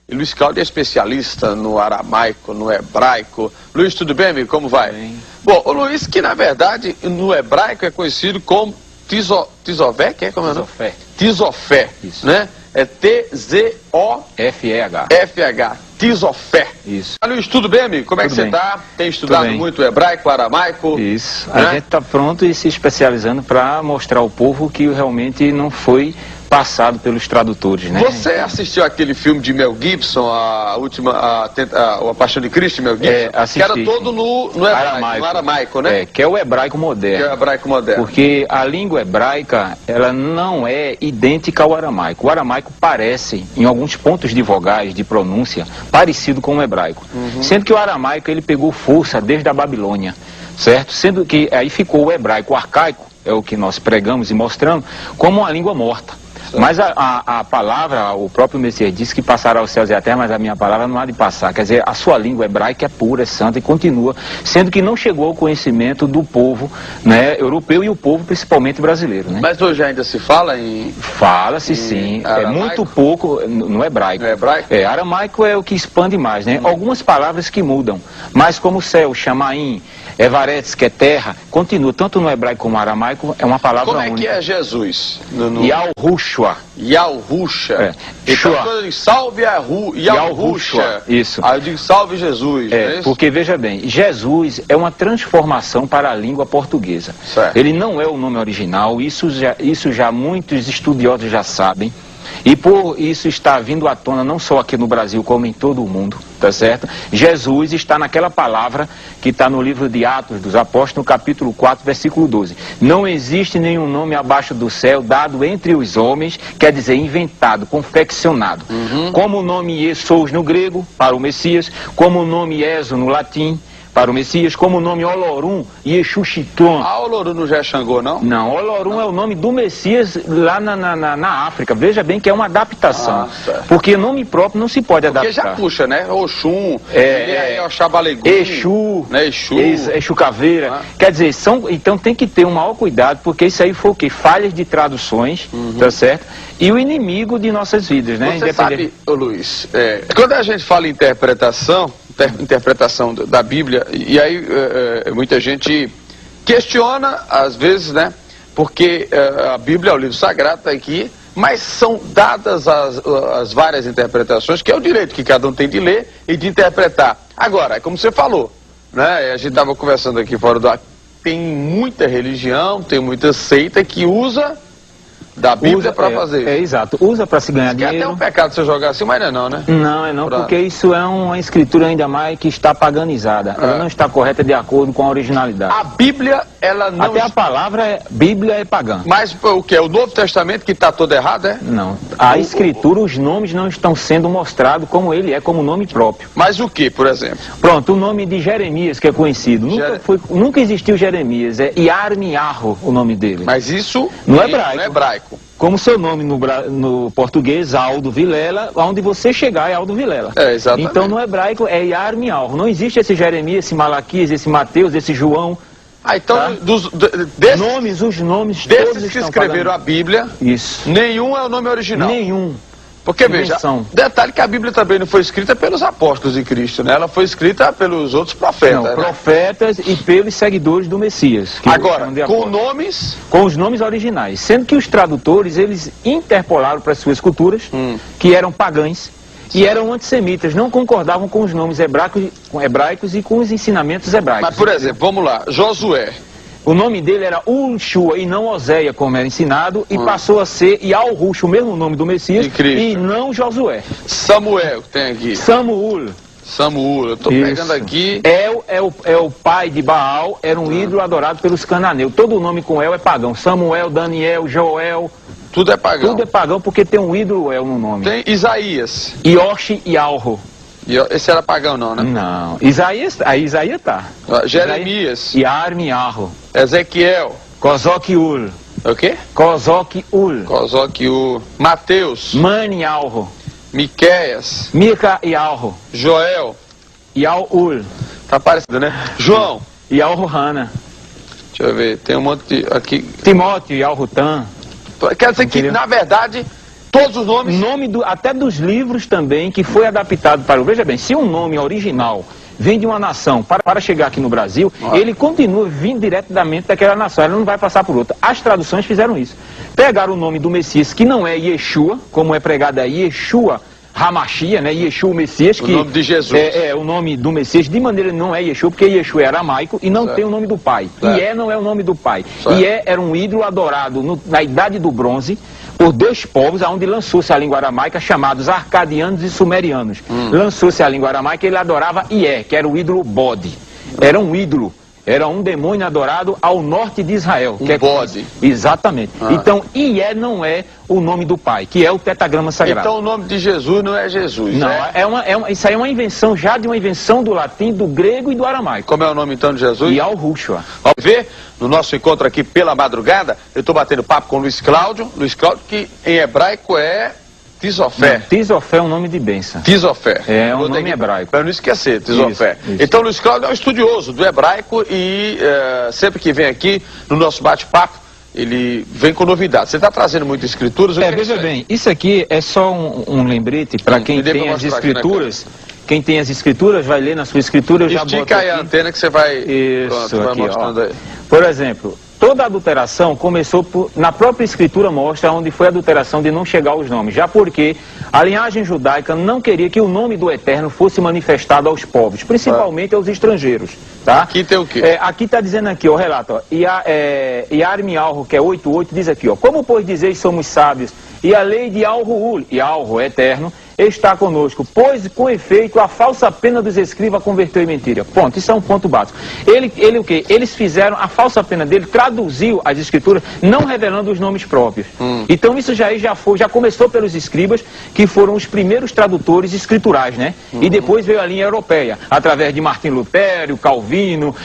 Luiz Cláudio é especialista no aramaico, no hebraico. Luiz, tudo bem, amigo? Como vai? Bem. Bom, o Luiz, que na verdade no hebraico é conhecido como Tizofé, que é como é o nome? Tizofé. Tizofé, Isso. né? É F-E-H. T-Z-O-F-H, Tizofé. Isso. Luiz, tudo bem, amigo? Como é que Tudo você bem. tá? Tem estudado Tudo bem. muito o hebraico, o aramaico? Isso. Né? A gente está pronto e se especializando para mostrar ao povo que realmente não foi passado pelos tradutores, né? Você assistiu aquele filme de Mel Gibson, a Paixão de Cristo, de Mel Gibson? Assisti. Que era todo no aramaico, né? Que é o hebraico moderno. Que é o hebraico moderno. Porque a língua hebraica, ela não é idêntica ao aramaico. O aramaico parece, em alguns pontos de vogais, de pronúncia, parecido com o hebraico. Sendo que o aramaico, ele pegou força desde a Babilônia, certo? Sendo que aí ficou o hebraico arcaico, é o que nós pregamos e mostramos, como uma língua morta. Mas a palavra, o próprio Messias disse que passará os céus e a terra, mas a minha palavra não há de passar. Quer dizer, a sua língua hebraica é pura, é santa e continua, sendo que não chegou ao conhecimento do povo, né, europeu e o povo principalmente brasileiro, né? Mas hoje ainda se fala em... Fala-se sim, é aramaico? muito pouco no hebraico. No hebraico? Aramaico é o que expande mais, né? Algumas palavras que mudam, mas como céu, chamaim, evaretes, que é terra, continua, tanto no hebraico como no aramaico, é uma palavra Como é única. que é Jesus? Yahushua. Yahushua. Então, Shua. quando eu digo salve Yahushua. Isso. Aí eu digo salve Jesus. não é isso? Porque veja bem, Jesus é uma transformação para a língua portuguesa. Certo. Ele não é o nome original, isso já muitos estudiosos já sabem. E por isso está vindo à tona não só aqui no Brasil, como em todo o mundo, tá certo? Jesus está naquela palavra que está no livro de Atos dos Apóstolos, no capítulo 4, versículo 12. Não existe nenhum nome abaixo do céu dado entre os homens, quer dizer, inventado, confeccionado. Como o nome Jesous no grego, para o Messias, como o nome Ezo no latim, para o Messias, como o nome Olorum e Exuxiton. Ah, Olorum não já é Xangô, não? Não, Olorum é o nome do Messias lá na África. Veja bem que é uma adaptação. certo. Porque nome próprio não se pode Porque adaptar. já puxa, né? Oxum, Oxabalegum, Exu, né? Exu. Exu Caveira. Quer dizer, então tem que ter um maior cuidado, porque isso aí foi o quê? Falhas de traduções, tá certo? E o inimigo de nossas vidas, né? Você sabe, ô Luiz, quando a gente fala em interpretação da Bíblia, e aí muita gente questiona, às vezes, né? Porque a Bíblia é o livro sagrado, está aqui, mas são dadas as várias interpretações, que é o direito que cada um tem de ler e de interpretar. Agora, é como você falou, né? A gente estava conversando aqui fora do ar, tem muita religião, tem muita seita que usa da Bíblia para fazer isso. Exato, usa para se ganhar Que é dinheiro. até um pecado você jogar assim, mas não, né? Não, porque isso é uma escritura ainda mais que está paganizada. Ela não está correta de acordo com a originalidade. A Bíblia, ela não... Até a palavra Bíblia é pagã. Mas o que? O Novo Testamento que está todo errado, é? Não. A escritura, os nomes não estão sendo mostrados como ele é, como nome próprio. Mas o que, por exemplo? Pronto, o nome de Jeremias, que é conhecido. Nunca existiu Jeremias, é Yarmiarro o nome dele. Mas isso no hebraico. No hebraico. Como seu nome no português, Aldo Vilela, onde você chegar é Aldo Vilela. Exatamente. Então no hebraico é Yarmiarro. Não existe esse Jeremias, esse Malaquias, esse Mateus, esse João. Então, tá? Os nomes desses todos que escreveram a Bíblia, isso. Nenhum é o nome original. Nenhum. Porque, veja, detalhe que a Bíblia também não foi escrita pelos apóstolos de Cristo, né? Ela foi escrita pelos outros profetas. Não, profetas e pelos seguidores do Messias. Agora, com nomes... Com os nomes originais. Sendo que os tradutores, eles interpolaram para as suas culturas, que eram pagãs, e eram antissemitas, não concordavam com os nomes hebraicos e com os ensinamentos hebraicos. Mas, por exemplo, vamos lá, Josué. O nome dele era Ulshua e não Oséia, como era ensinado, e passou a ser Yahushua, o mesmo nome do Messias, e não Josué. Samuel, tem aqui. Samuel, eu estou pegando aqui. É o pai de Baal, era um ídolo adorado pelos cananeus. Todo o nome com El é pagão. Samuel, Daniel, Joel. Tudo é pagão. Tudo é pagão porque tem um ídolo El no nome. Tem Isaías. Yoshi e Alro. Esse era pagão não, né? Não. Isaías tá. Jeremias. Yarmiarro. Ezequiel. Kozokiul. O quê? Kozokiul. Mateus. Manialro. Miqueias. Mica e Alro. Joel. Yaul. Tá parecido, né? João. Yauro Hana. Deixa eu ver, tem um monte de... aqui. Timóteo, Yauro Tan. Quer dizer que, na verdade, Todos os nomes? Até dos livros também, que foi adaptado para o... Veja bem, se um nome original vem de uma nação para chegar aqui no Brasil, ele continua vindo diretamente daquela nação, ele não vai passar por outra. As traduções fizeram isso. Pegaram o nome do Messias, que não é Yeshua, como é pregado aí, Yeshua Hamashia, né? Yeshua, o Messias, que o nome de Jesus. É o nome do Messias, de maneira não é Yeshua, porque Yeshua é aramaico e não tem o nome do pai. Ié não é o nome do pai. Ié era um ídolo adorado na Idade do Bronze por dois povos, onde lançou-se a língua aramaica, chamados arcadianos e sumerianos. Lançou-se a língua aramaica e ele adorava Ié, que era o ídolo bode. Era um ídolo. Era um demônio adorado ao norte de Israel. Bode. Exatamente. Então, Ié não é o nome do pai, que é o tetragrama sagrado. Então o nome de Jesus não é Jesus. Não, isso aí é uma invenção, já de uma invenção do latim, do grego e do aramaico. Como é o nome então de Jesus? Yahushua. Vamos ver, no nosso encontro aqui pela madrugada, eu estou batendo papo com Luiz Cláudio, que em hebraico é Tisofé. Tisofé é um nome de bênção. Tisofé. É um nome hebraico. Para não esquecer, Tisofé. Isso. Então Luiz Cláudio é um estudioso do hebraico e sempre que vem aqui no nosso bate-papo, ele vem com novidades. Você está trazendo muitas escrituras? Veja bem, isso aqui é só um lembrete para quem tem as escrituras. Quem tem as escrituras vai ler na sua escritura. Eu já boto Estica aí a antena que você vai, isso, vai aqui, mostrando aí. Por exemplo, toda adulteração começou na própria escritura, mostra onde foi a adulteração de não chegar aos nomes. Já porque a linhagem judaica não queria que o nome do Eterno fosse manifestado aos povos, principalmente aos estrangeiros. Tá? Aqui tem o quê? Aqui está dizendo aqui, o relato, ó, Yarmialro, que é 8:8, diz aqui, ó, como pois dizeis somos sábios, e a lei de Al-Ruhul, e Al-Ru, eterno, está conosco, pois com efeito a falsa pena dos escribas converteu em mentira. Ponto, isso é um ponto básico. Ele o quê? Eles fizeram, a falsa pena dele traduziu as escrituras, não revelando os nomes próprios. Então isso já começou pelos escribas, que foram os primeiros tradutores escriturais, né? E depois veio a linha europeia, através de Martim Lutero, Calvino,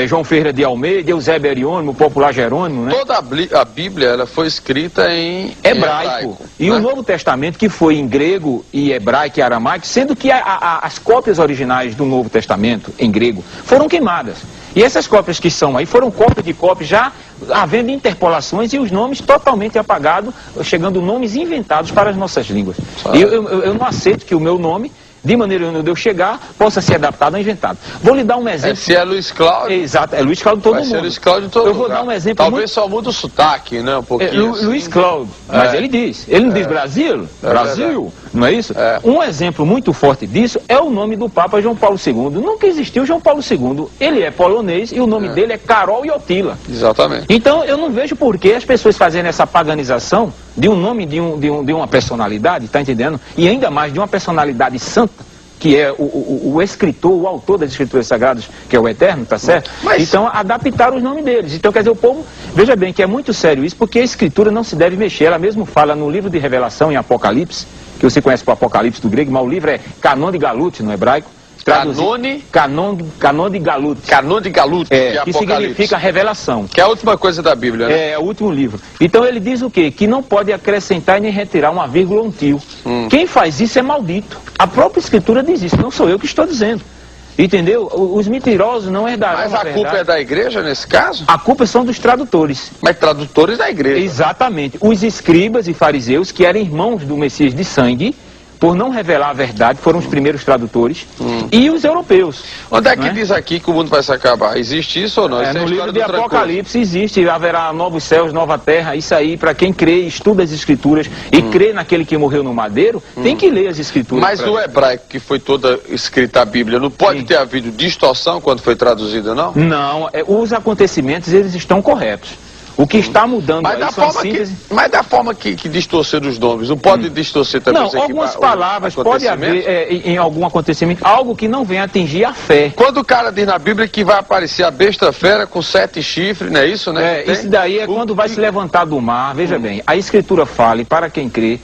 João Ferreira de Almeida, Eusébio Ariônimo, o popular Jerônimo, né? Toda a Bíblia ela foi escrita em hebraico. E o Novo Testamento, que foi em grego e hebraico e aramaico, sendo que as cópias originais do Novo Testamento, em grego, foram queimadas. E essas cópias que são aí foram cópias de cópias, já havendo interpolações e os nomes totalmente apagados, chegando nomes inventados para as nossas línguas. Eu não aceito que o meu nome, de maneira onde eu chegar, possa ser adaptado ou inventado. Vou lhe dar um exemplo. Se é Luiz Cláudio. Exato, é Luiz Cláudio todo mundo. Vai ser Luiz Cláudio todo mundo. Eu vou dar um exemplo. Talvez só muda o sotaque, né? Um pouquinho. Luiz Cláudio. Mas ele diz. Ele não diz Brasil? Brasil, não é isso? Um exemplo muito forte disso é o nome do Papa João Paulo II. Nunca existiu João Paulo II. Ele é polonês e o nome dele é Karol Wojtyła. Exatamente. Então eu não vejo por que as pessoas fazerem essa paganização de um nome de uma personalidade, tá entendendo? E ainda mais de uma personalidade santa, que é o escritor, o autor das escrituras sagradas, que é o Eterno, tá certo? Então, adaptaram os nomes deles. Então, quer dizer, o povo, veja bem que é muito sério isso, porque a escritura não se deve mexer. Ela mesmo fala no livro de Revelação, em Apocalipse, que você conhece o Apocalipse do grego, mas o livro é Canon de Galut, no hebraico. Canon de Galut. Canon de Galut, que significa revelação. Que é a última coisa da Bíblia, né? É o último livro. Então ele diz o quê? Que não pode acrescentar nem retirar uma vírgula ou um tio. Quem faz isso é maldito. A própria escritura diz isso, não sou eu que estou dizendo. Entendeu? Os mentirosos não herdarão. Mas a culpa é da igreja nesse caso? A culpa são dos tradutores. Mas tradutores da igreja. Exatamente. Os escribas e fariseus, que eram irmãos do Messias de sangue, por não revelar a verdade, foram os primeiros tradutores, e os europeus. Onde é que diz aqui que o mundo vai se acabar? Existe isso ou não? Isso no livro de Apocalipse existe, haverá novos céus, nova terra, isso aí, para quem crê, estuda as escrituras e crê naquele que morreu no madeiro, tem que ler as escrituras. Mas o hebraico, que foi toda escrita a Bíblia, não pode ter havido distorção quando foi traduzida, não? Não, os acontecimentos, eles estão corretos. O que está mudando mas da forma que distorcer os nomes, não pode distorcer também não, algumas palavras pode haver em algum acontecimento, algo que não venha atingir a fé. Quando o cara diz na Bíblia que vai aparecer a besta fera com 7 chifres, não é isso, né? Isso daí é quando vai se levantar do mar, veja bem, a Escritura fala, e para quem crê,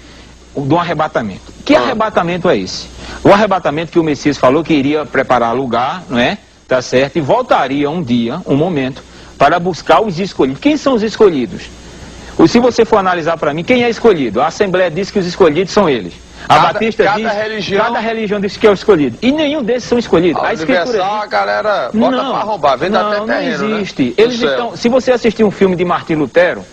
do arrebatamento. Que arrebatamento é esse? O arrebatamento que o Messias falou que iria preparar lugar, não é? Tá certo? E voltaria um dia, um momento, para buscar os escolhidos. Quem são os escolhidos? Se você for analisar para mim, quem é escolhido? A Assembleia diz que os escolhidos são eles. A Batista diz que cada religião diz que é o escolhido. E nenhum desses são escolhidos. A Escritura diz... a galera bota para arrombar, vende até terreno, não existe. Né? Eles estão... Se você assistir um filme de Martim Lutero,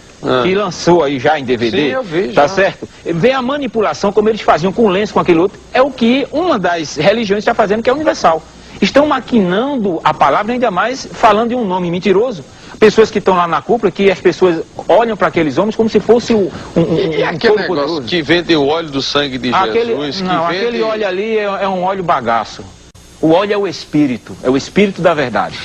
que lançou aí já em DVD, sim, eu vi, tá já. certo? Vê a manipulação, como eles faziam com o lenço, com aquele outro, é o que uma das religiões está fazendo, que é universal. Estão maquinando a palavra, ainda mais falando de um nome mentiroso. Pessoas que estão lá na cúpula, que as pessoas olham para aqueles homens como se fosse e aquele negócio poderoso, que vende o óleo do sangue de Jesus? Não, vende... aquele óleo ali é um óleo bagaço. O óleo é o Espírito da verdade.